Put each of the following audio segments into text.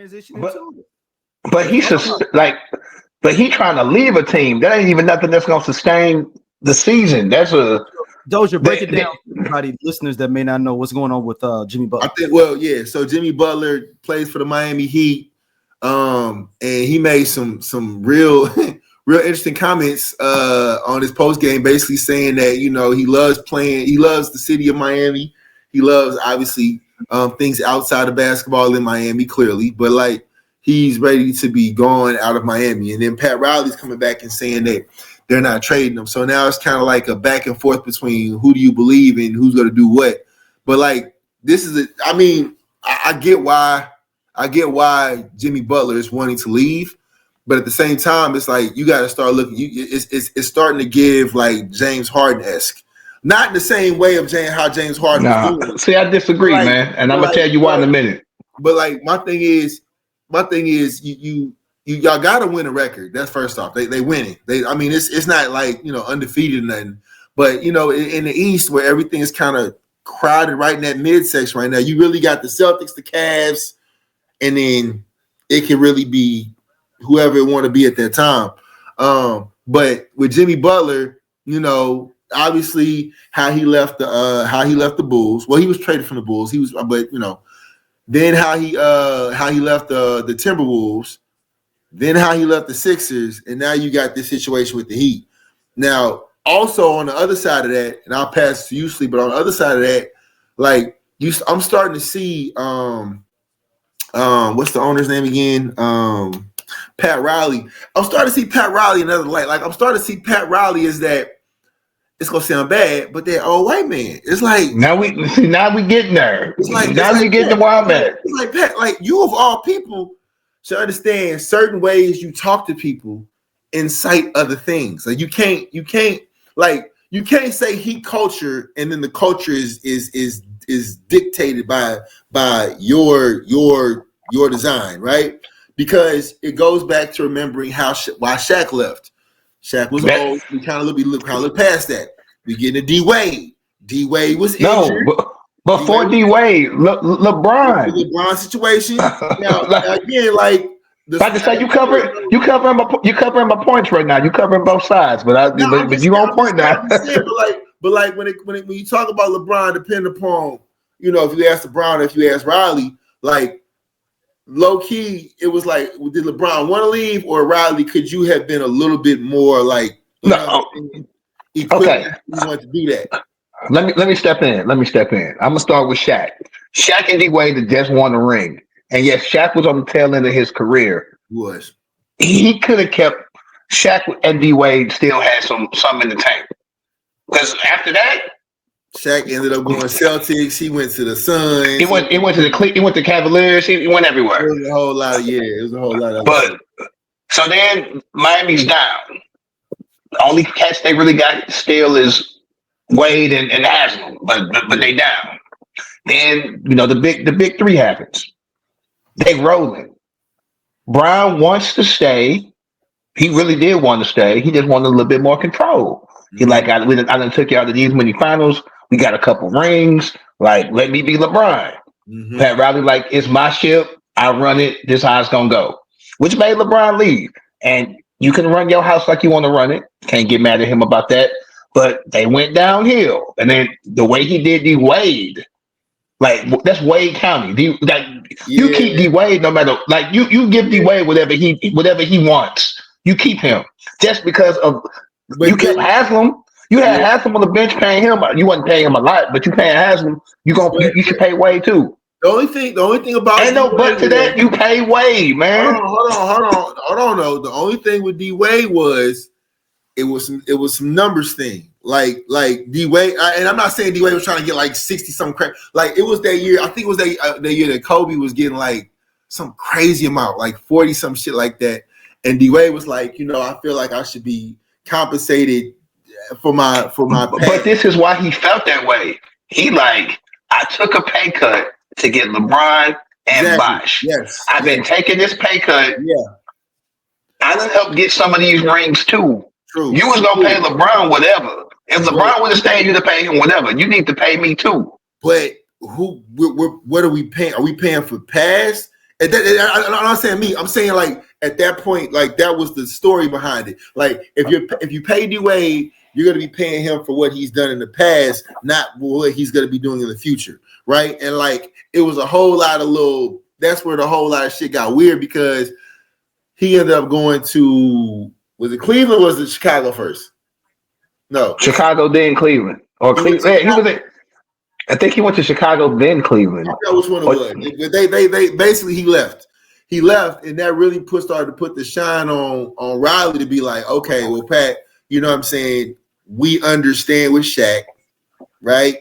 transition But into it. but he's just like, but he trying to leave a team. That ain't even nothing that's gonna sustain the season. That's a Doja, break it they, down for everybody, listeners that may not know what's going on with Jimmy Butler. I think, well, yeah. So Jimmy Butler plays for the Miami Heat, and he made some real real interesting comments on his post game, basically saying that he loves playing, he loves the city of Miami, he loves obviously things outside of basketball in Miami, clearly, but like he's ready to be gone out of Miami. And then Pat Riley's coming back and saying that they're not trading him. So now it's kind of like a back and forth between who do you believe in, who's going to do what. But like this is I get why Jimmy Butler is wanting to leave, but at the same time, it's like you got to start looking. It's starting to give like James Harden-esque, not in the same way of how James Harden was doing. See, I disagree, man, and I'm gonna tell you why in a minute. But like my thing is y'all got to win a record. That's first off. They winning. It's not like undefeated or nothing. But in the East where everything is kind of crowded right in that midsection right now, you really got the Celtics, the Cavs, and then it can really be whoever it want to be at that time. But with Jimmy Butler, obviously how he left the Bulls. Well, he was traded from the Bulls. Then how he left the Timberwolves, then how he left the Sixers, and now you got this situation with the Heat. Now, also on the other side of that, and I'll pass to you, Sleep, but on the other side of that, like I'm starting to see what's the owner's name again? Pat Riley. I'm starting to see Pat Riley in another light. Like I'm starting to see Pat Riley as that. It's gonna sound bad, but that old white man. It's like now we getting there. It's like now we getting to where I'm at. It's like Pat, like you of all people should understand certain ways you talk to people incite other things. Like you can't say Heat culture and then the culture is dictated by your design, right? Because it goes back to remembering why Shaq left. Shaq was old. We kind of look past that. We get into D Wade. D Wade was injured. Before D Wade, LeBron. The LeBron situation. Now again, like I just say you covering my points right now. You covering both sides, but you on point now. But when you talk about LeBron, depending upon if you ask LeBron or if you ask Riley, like low key, it was like, did LeBron want to leave, or Riley, could you have been a little bit more like okay, you want to do that? Let me step in. I'm gonna start with Shaq. Shaq and D Wade had just won a ring, and yes, Shaq was on the tail end of his career. He could have kept Shaq and D Wade. Still had some in the tank, because after that, Shaq ended up going Celtics. He went to the Suns. He went to Cavaliers. He went everywhere. It was a whole lot of But so then Miami's down. The only catch they really got still is Wade and Haslam, but they down. Then the big three happens. They rolling. Brown wants to stay. He really did want to stay. He just wanted a little bit more control. He I done took you out of these many finals. We got a couple rings. Like, let me be LeBron. Mm-hmm. Pat Riley, like, it's my ship. I run it. This is how it's gonna go. Which made LeBron leave. And you can run your house like you want to run it. Can't get mad at him about that. But they went downhill. And then the way he did D Wade, like that's Wade County. You keep D Wade no matter. Like you give D Wade whatever he wants. You keep him just because of you kept Haslam. You had Haslam on the bench paying him. You wasn't paying him a lot, but you paying Haslam. You should pay Wade too. The only thing about ain't no but to that. You pay Wade, man. Hold on. No, the only thing with D Wade was it was some numbers thing. Like D Wade, and I'm not saying D Wade was trying to get like 60 something crap. Like it was that year. I think it was that year that Kobe was getting like some crazy amount, like 40 some shit like that. And D Wade was like, I feel like I should be compensated for my pay. But this is why he felt that way. He like, I took a pay cut to get LeBron and Bosh. Yes. I've been taking this pay cut. Yeah. I done helped get some of these rings too. True. You was gonna pay LeBron whatever. If LeBron would have stayed, you'd have paid him whatever. You need to pay me too. But what are we paying? Are we paying for past? I'm not saying me. I'm saying like at that point, like that was the story behind it. Like if you pay D Wade, you're gonna be paying him for what he's done in the past, not what he's gonna be doing in the future, right? And like it was a whole lot of little. That's where the whole lot of shit got weird because he ended up going to was it Cleveland or was it Chicago first? No, Chicago then Cleveland or Cleveland. He was at. I think he went to Chicago, then Cleveland. I forgot which one it was. They basically he left. He left, and that really started to put the shine on Riley to be like, okay, well, Pat, you know what I'm saying? We understand with Shaq, right?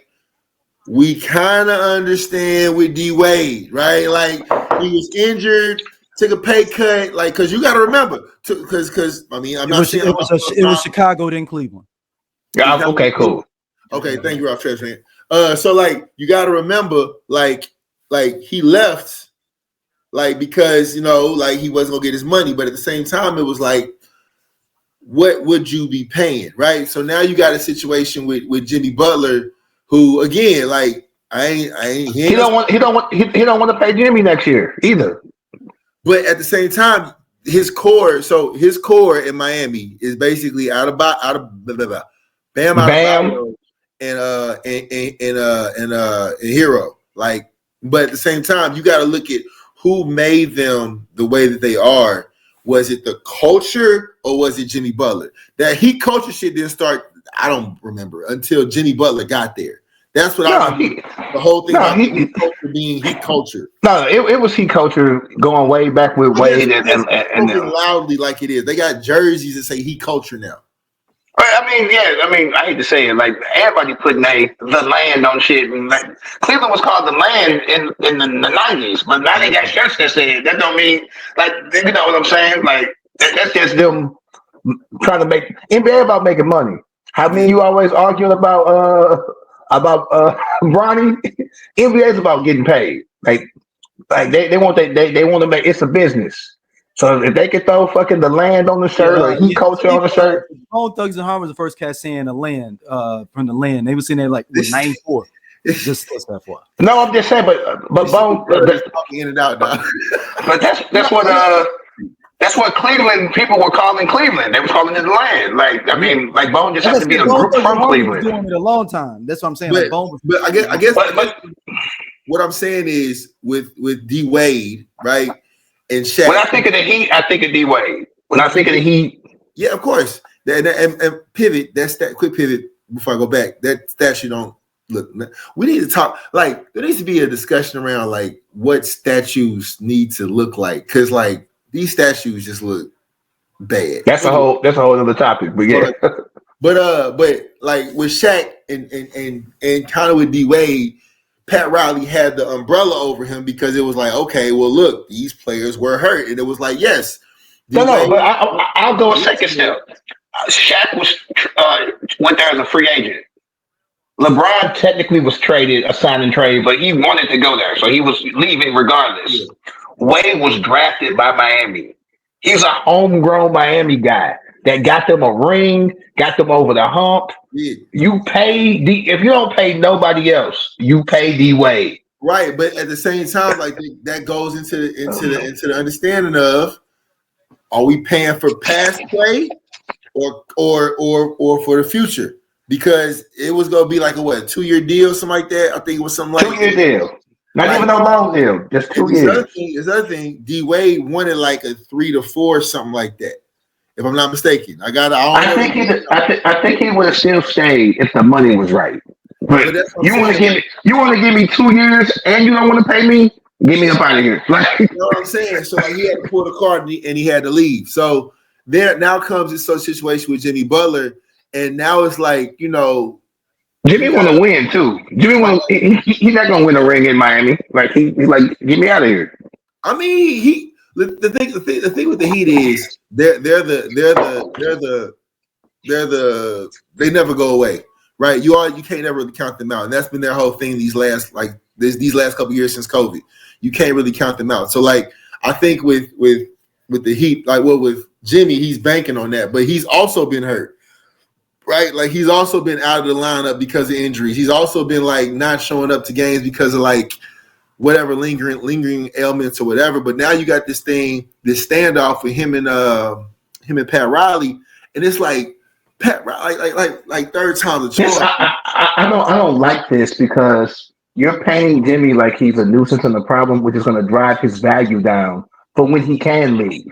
We kind of understand with D Wade, right? Like he was injured, took a pay cut, like because you got to remember, because I mean, it was Chicago then Cleveland. Yeah, okay, cool. Okay, thank you, Ralph Treasury. So like you got to remember, like he left, like because you know, like he wasn't gonna get his money, but at the same time, it was like, what would you be paying, right? So now you got a situation with Jimmy Butler, who again, like he don't want to pay Jimmy next year either. But at the same time, his core in Miami is basically out of Bam. And Hero, like, but at the same time, you got to look at who made them the way that they are. Was it the culture or was it Jimmy Butler? That Heat culture shit didn't start. I don't remember until Jimmy Butler got there. That's what the whole thing about Heat culture being Heat culture. No, it was Heat culture going way back with Wade and loudly like it is. They got jerseys that say Heat culture now. I mean, I hate to say it, like everybody putting the land on shit, and like Cleveland was called the land in the 90s, but now they got shirts that say it. That don't mean like you know what I'm saying? Like that's just them trying to make NBA about making money. How many you always arguing about Bronny? NBA is about getting paid. Like they want to make it's a business. So if they could throw fucking the land on the shirt or Heat culture on the shirt. Bone Thugs and Harmony was the first cat saying the land from the land. They were saying that like with 94. Just that far. No, I'm just saying, but Bone in and out now. But that's what Cleveland people were calling Cleveland. They were calling it the land. Like I mean, like Bone just has to be a group from Cleveland. Doing it a long time. That's what I'm saying. But, like Bone I guess what I'm saying is with D Wade, right? And Shaq. When I think of the Heat, I think of D Wade. When I think of the Heat, yeah, of course. And pivot. That's that quick pivot before I go back. That statue don't look. We need to talk. Like there needs to be a discussion around like what statues need to look like because like these statues just look bad. That's a whole other topic. But yeah. But like with Shaq and kind of with D Wade. Pat Riley had the umbrella over him because it was like, okay, well, look, these players were hurt, and it was like, yes. No, but I'll go a second step. Shaq went there as a free agent. LeBron technically was traded, a sign and trade, but he wanted to go there, so he was leaving regardless. Yeah. Wade was drafted by Miami. He's a homegrown Miami guy that got them a ring, got them over the hump. Yeah. You pay if you don't pay nobody else, you pay D Wade. Right, but at the same time, like that goes into the understanding of are we paying for past play or for the future? Because it was gonna be like a 2-year deal, something like that. I think it was something like 2-year deal. Not even a long deal, just 2 years. This other thing, D Wade wanted like a 3 to 4, something like that. If I'm not mistaken, I think he would have still stayed if the money was right. But you want to give me 2 years and you don't want to pay me? Get me up out of here. Like, you know what I'm saying? So like he had to pull the card and he had to leave. So there now comes this situation with Jimmy Butler, and now it's like Jimmy want to win too. He's not gonna win a ring in Miami. Like he's like, get me out of here. I mean, the thing with the Heat is they never go away, right? You can't ever really count them out, and that's been their whole thing these last couple of years since COVID. You can't really count them out. So like I think with the Heat, like with Jimmy, he's banking on that, but he's also been hurt, right? Like he's also been out of the lineup because of injuries. He's also been like not showing up to games because of like whatever lingering ailments or whatever. But now you got this standoff with him and Pat Riley, and it's like Pat Riley, like third time the charm. I don't like this because you're painting Jimmy like he's a nuisance and a problem, which is going to drive his value down for when he can leave.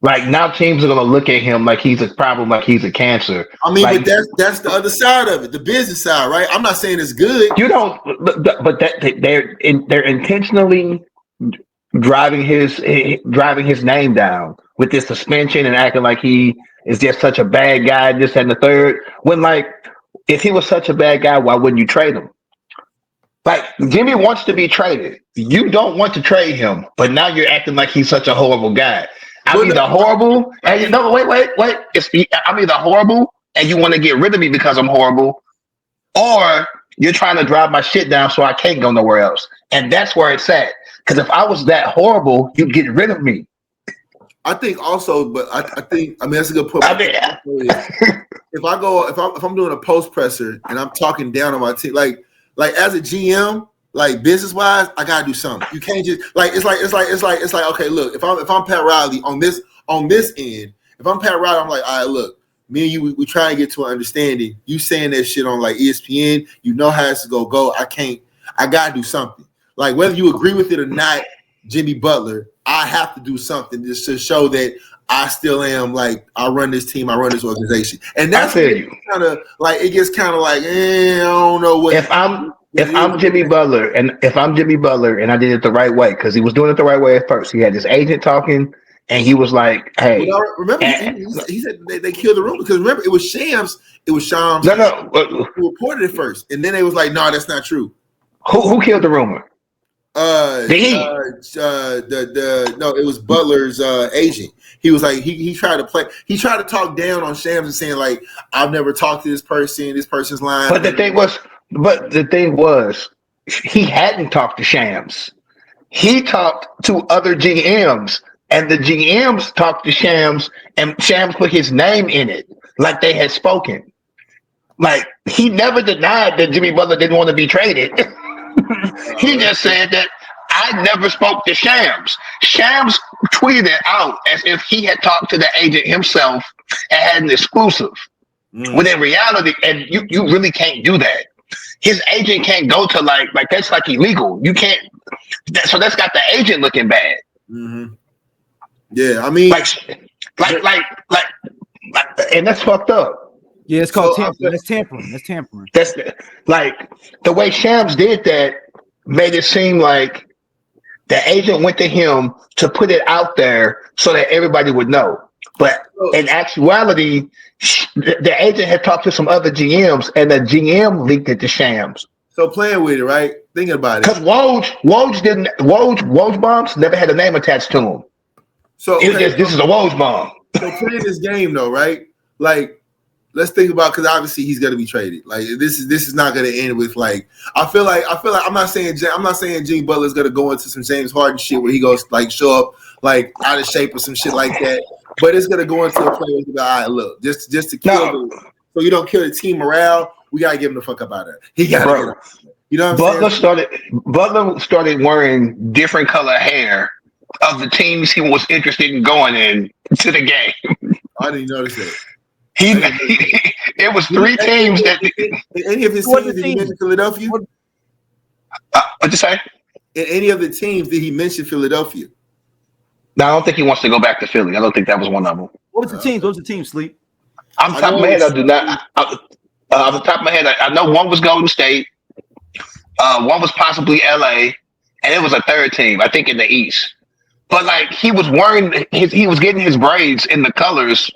Like now, teams are going to look at him like he's a problem, like he's a cancer. I mean, like, but that's the other side of it, the business side, right? I'm not saying it's good. You don't, but they're intentionally driving his name down with this suspension and acting like he is just such a bad guy, this and the third. When like, if he was such a bad guy, why wouldn't you trade him? Like Jimmy wants to be traded. You don't want to trade him, but now you're acting like he's such a horrible guy. I'm either horrible, and you know, wait. I'm either horrible, and you want to get rid of me because I'm horrible, or you're trying to drive my shit down so I can't go nowhere else. And that's where it's at. Because if I was that horrible, you'd get rid of me. I think also, but I think that's a good point. If I'm doing a post presser and I'm talking down on my team, like as a GM. Like business wise, I gotta do something. You can't just it's like okay, look, if I'm Pat Riley on this end, if I'm Pat Riley, I'm like, all right, look, me and you, we try and get to an understanding. You saying that shit on like ESPN, you know how it's to go. I gotta do something. Like whether you agree with it or not, Jimmy Butler, I have to do something just to show that I still am like I run this team, I run this organization, and that's kind of like it gets kind of like I don't know what If I'm Jimmy Butler and I did it the right way, because he was doing it the right way at first. He had his agent talking, and he was like, "Hey, remember he said they killed the rumor because remember it was Shams. It was Shams. Who reported it first, and then they was like, no, that's not true. Who killed the rumor? No, it was Butler's agent. He was like he tried to talk down on Shams and saying like I've never talked to this person's lying. But the thing was, he hadn't talked to Shams. He talked to other GMs, and the GMs talked to Shams, and Shams put his name in it, like they had spoken. Like he never denied that Jimmy Butler didn't want to be traded. He just said that I never spoke to Shams. Shams tweeted it out as if he had talked to the agent himself and had an exclusive. When in reality, and you really can't do that. His agent can't go to like that's like illegal. You can't. So that's got the agent looking bad. Mm-hmm. Yeah, I mean, like, and that's fucked up. Yeah, it's called tampering. That's tampering. That's tampering. That's like the way Shams did that made it seem like the agent went to him to put it out there so that everybody would know. But in actuality, the agent had talked to some other GMs, and the GM leaked it to Shams. So playing with it, right? Thinking about it, because Woj bombs never had a name attached to them. So this is a Woj bomb. So playing this game though, right? Like, let's think about because obviously he's gonna be traded. Like this is not gonna end with like I feel like I'm not saying Jimmy Butler's gonna go into some James Harden shit where he goes like show up like out of shape or some shit like that. But it's gonna go into a play where he's like, all right, look, just to kill so you don't kill the team morale, we gotta get him the fuck up out of there. He gotta get him. You know what I'm saying? Butler started wearing different color hair of the teams he was interested in going in to the game. I didn't notice that. It was three teams that. In any of his teams, did he mention Philadelphia? What'd you say? In any of the teams, did he mention Philadelphia? No, I don't think he wants to go back to Philly. I don't think that was one of them. What was the team? What was the team, Sleep? Off the top of my head, I do not. Off the top of my head, I know one was Golden State, one was possibly LA, and it was a third team, I think in the East. But like he was getting his braids in the colors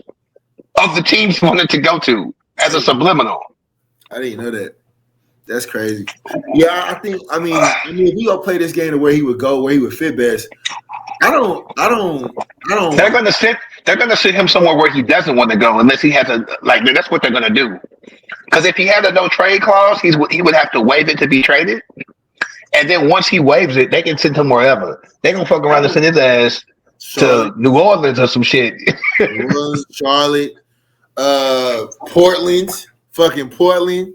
of the teams he wanted to go to as a subliminal. I didn't know that. That's crazy. Yeah, I mean, if he gonna play this game to where he would go, where he would fit best. I don't. They're gonna sit him somewhere where he doesn't want to go unless he has a like. That's what they're gonna do. Because if he had a no trade clause, he would have to waive it to be traded. And then once he waives it, they can send him wherever. They gonna fuck around and send his ass to New Orleans or some shit. Charlotte, Portland. fucking Portland.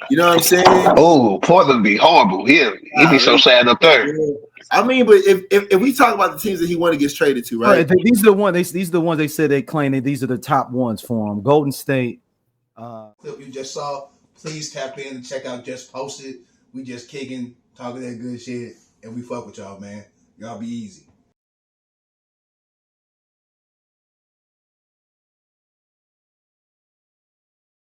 You know what I'm saying? Oh, Portland be horrible. He'd be so sad up there. Yeah. I mean, but if we talk about the teams that he want to get traded to, right? These are the ones. These are the ones they said they claim that these are the top ones for him. Golden State. Clip you just saw. Please tap in and check out Just Posted. We just kicking, talking that good shit, and we fuck with y'all, man. Y'all be easy.